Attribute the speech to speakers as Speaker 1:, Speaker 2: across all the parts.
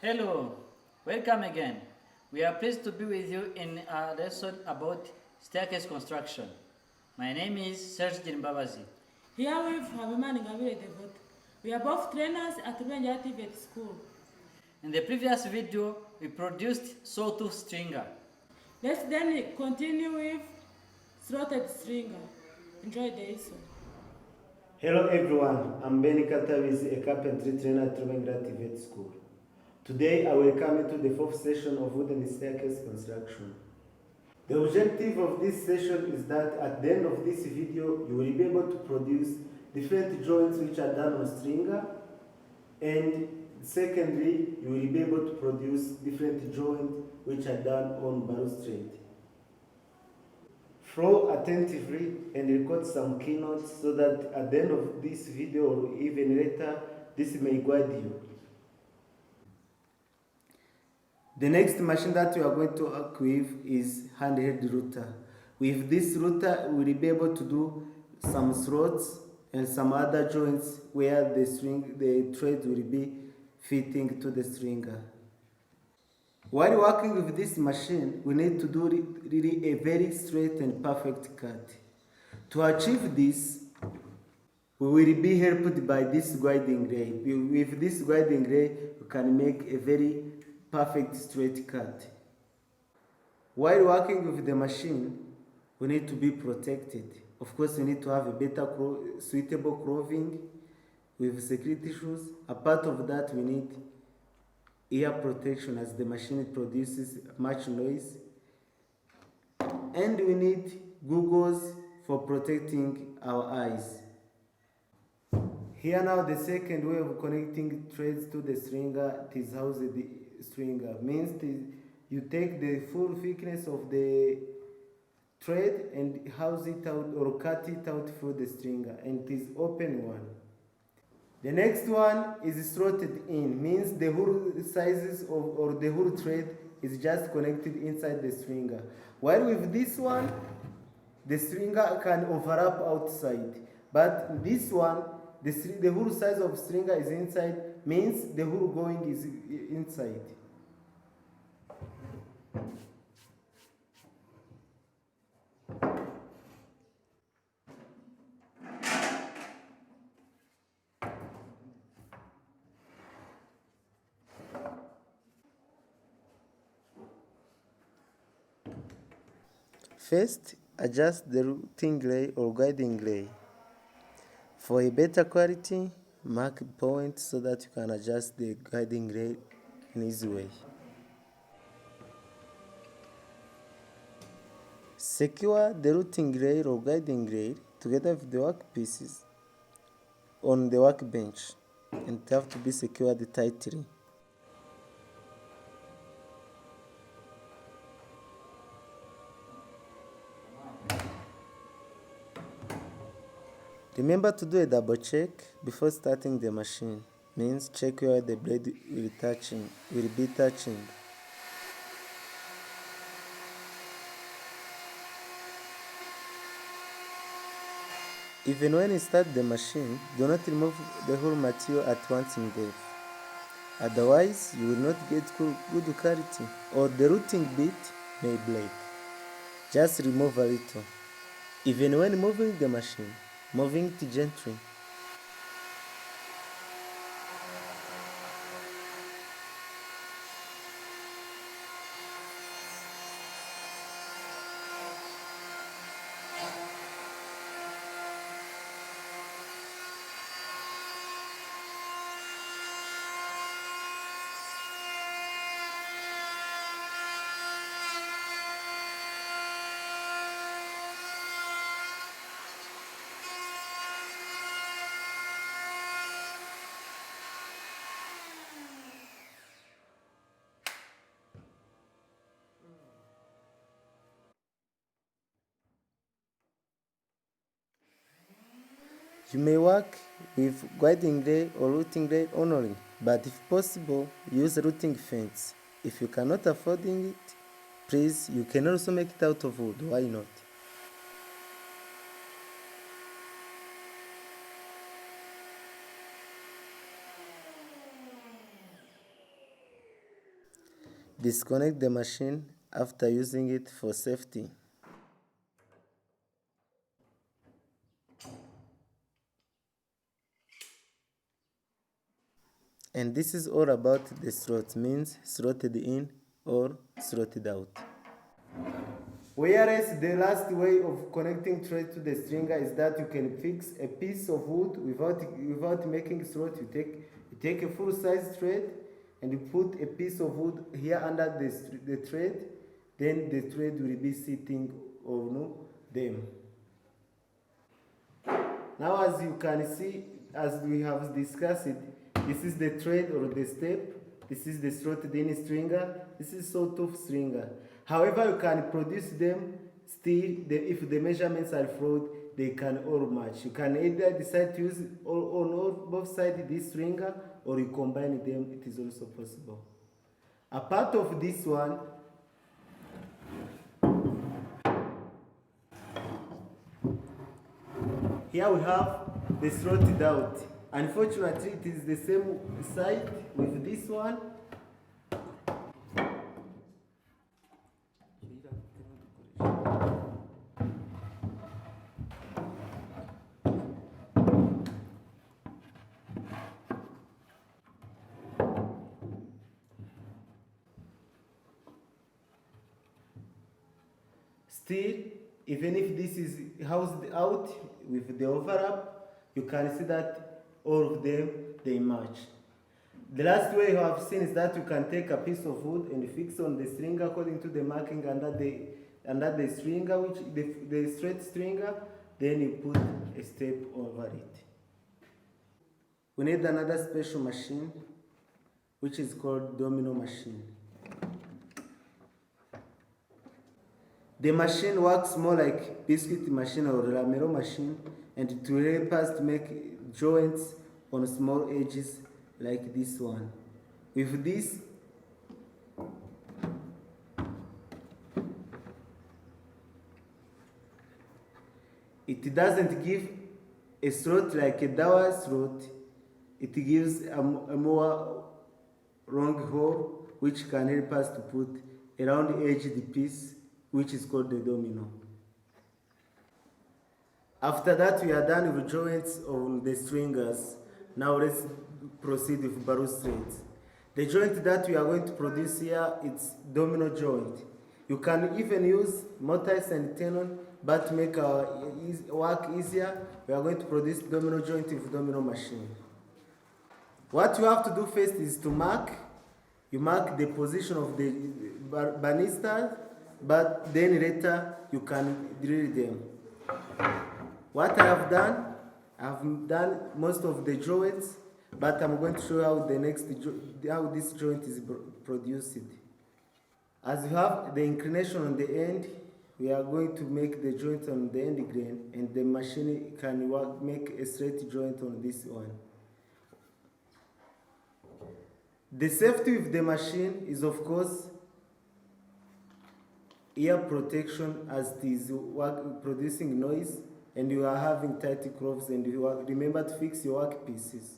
Speaker 1: Hello, welcome again. We are pleased to be with you in a lesson about staircase construction. My name is Serge Mbabazi.
Speaker 2: Here we have Habimana Gabire Devot. We are both trainers at Rwanda Polytechnic School.
Speaker 1: In the previous video, we produced sawtooth stringer.
Speaker 2: Let's then continue with slotted stringer. Enjoy the lesson.
Speaker 3: Hello everyone, I'm Benny Katawizi, a carpentry trainer at Rwanda Polytechnic School. Today I will come into the fourth session of wooden staircase construction. The objective of this session is that at the end of this video you will be able to produce different joints which are done on stringer, and secondly you will be able to produce different joints which are done on balustrade. Follow attentively and record some keynotes so that at the end of this video or even later this may guide you. The next machine that we are going to work with is handheld router. With this router, we will be able to do some slots and some other joints where the thread will be fitting to the stringer. While working with this machine, we need to do really a very straight and perfect cut. To achieve this, we will be helped by this guiding ray. With this guiding ray, we can make a very perfect straight cut. While working with the machine, we need to be protected. Of course, we need to have a better suitable clothing with security shoes. Apart of that, we need ear protection as the machine produces much noise. And we need goggles for protecting our eyes. Here now the second way of connecting threads to the stringer is how the stringer means you take the full thickness of the thread and house it out or cut it out through the stringer, and it is open one. The next one is slotted in, means the whole sizes or the whole thread is just connected inside the stringer. While with this one, the stringer can overlap outside, but this one, the whole size of stringer is inside, means the whole going is inside. First, adjust the routing ray or guiding ray. For a better quality, mark points so that you can adjust the guiding ray in easy way. Secure the routing rail or guiding rail together with the workpieces on the workbench, and it have to be secured tightly. Remember to do a double check before starting the machine, means check where the blade will be touching. Even when you start the machine, do not remove the whole material at once in depth. Otherwise, you will not get good quality or the routing bit may break. Just remove a little. Even when moving the machine, moving it gently. You may work with guiding rail or routing rail only, but if possible, use routing fence. If you cannot afford it, please, you can also make it out of wood. Why not? Disconnect the machine after using it for safety. And this is all about the slot, means slotted in or slotted out. Whereas the last way of connecting thread to the stringer is that you can fix a piece of wood without making slot. You take a full size thread and you put a piece of wood here under the thread, then the thread will be sitting on them. Now, as you can see, as we have discussed it, this is the thread or the step, this is the slotted in stringer, this is sawtooth stringer. However, you can produce them still, if the measurements are flawed, they can all match. You can either decide to use on both sides this stringer, or you combine them, it is also possible. Apart of this one, here we have the slotted out. Unfortunately, it is the same side with this one. Still, even if this is housed out with the overlap, you can see that all of them, they match. The last way you have seen is that you can take a piece of wood and fix on the stringer according to the marking under the stringer, which the straight stringer, then you put a step over it. We need another special machine, which is called domino machine. The machine works more like biscuit machine or lamero machine, and it will help us to make joints on small edges like this one. With this, it doesn't give a slot like a dowel slot, it gives a more long hole which can help us to put a round edged piece, which is called the domino. After that, we are done with joints on the stringers. Now let's proceed with balustrades. The joint that we are going to produce here is domino joint. You can even use mortise and tenon, but to make our work easier, we are going to produce domino joint with domino machine. What you have to do first is to mark. You mark the position of the banisters, but then later you can drill them. What I have done most of the joints, but I'm going to show you how this joint is produced. As you have the inclination on the end, we are going to make the joint on the end grain, and the machine can make a straight joint on this one. The safety with the machine is, of course, ear protection, as it is producing noise, and you are having tight gloves, and you remember to fix your work pieces.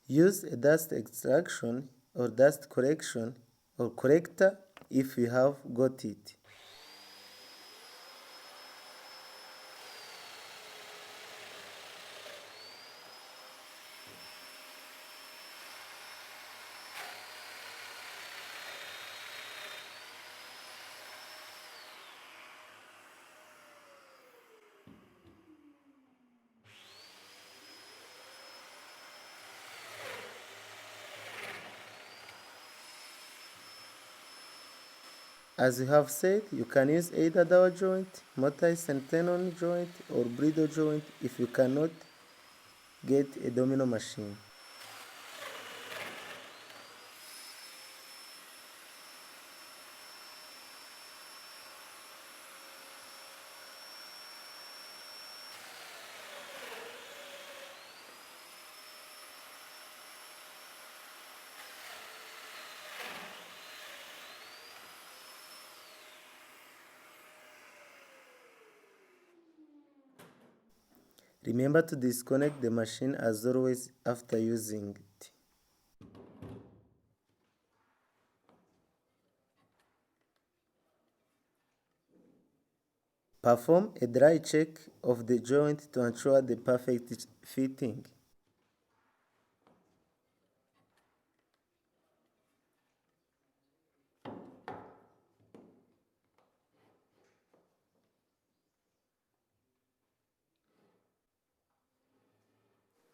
Speaker 3: Use a dust extraction or dust correction or corrector if you have got it. As you have said, you can use either dowel joint, mortise and tenon joint, or bridle joint if you cannot get a domino machine. Remember to disconnect the machine as always after using it. Perform a dry check of the joint to ensure the perfect fitting.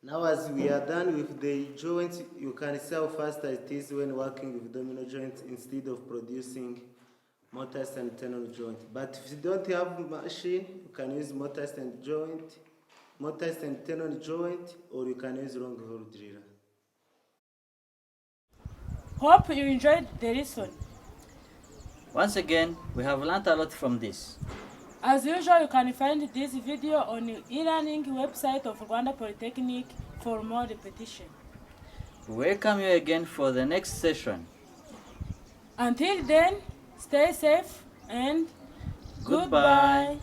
Speaker 3: Now as we are done with the joint, you can see how fast it is when working with domino joint instead of producing mortise and tenon joint. But if you don't have machine, you can use mortise and tenon joint, or you can use long hole driller.
Speaker 2: Hope you enjoyed the lesson.
Speaker 1: Once again, we have learned a lot from this.
Speaker 2: As usual, you can find this video on the e-learning website of Rwanda Polytechnic for more repetition.
Speaker 1: We welcome you again for the next session.
Speaker 2: Until then, stay safe and
Speaker 1: Goodbye.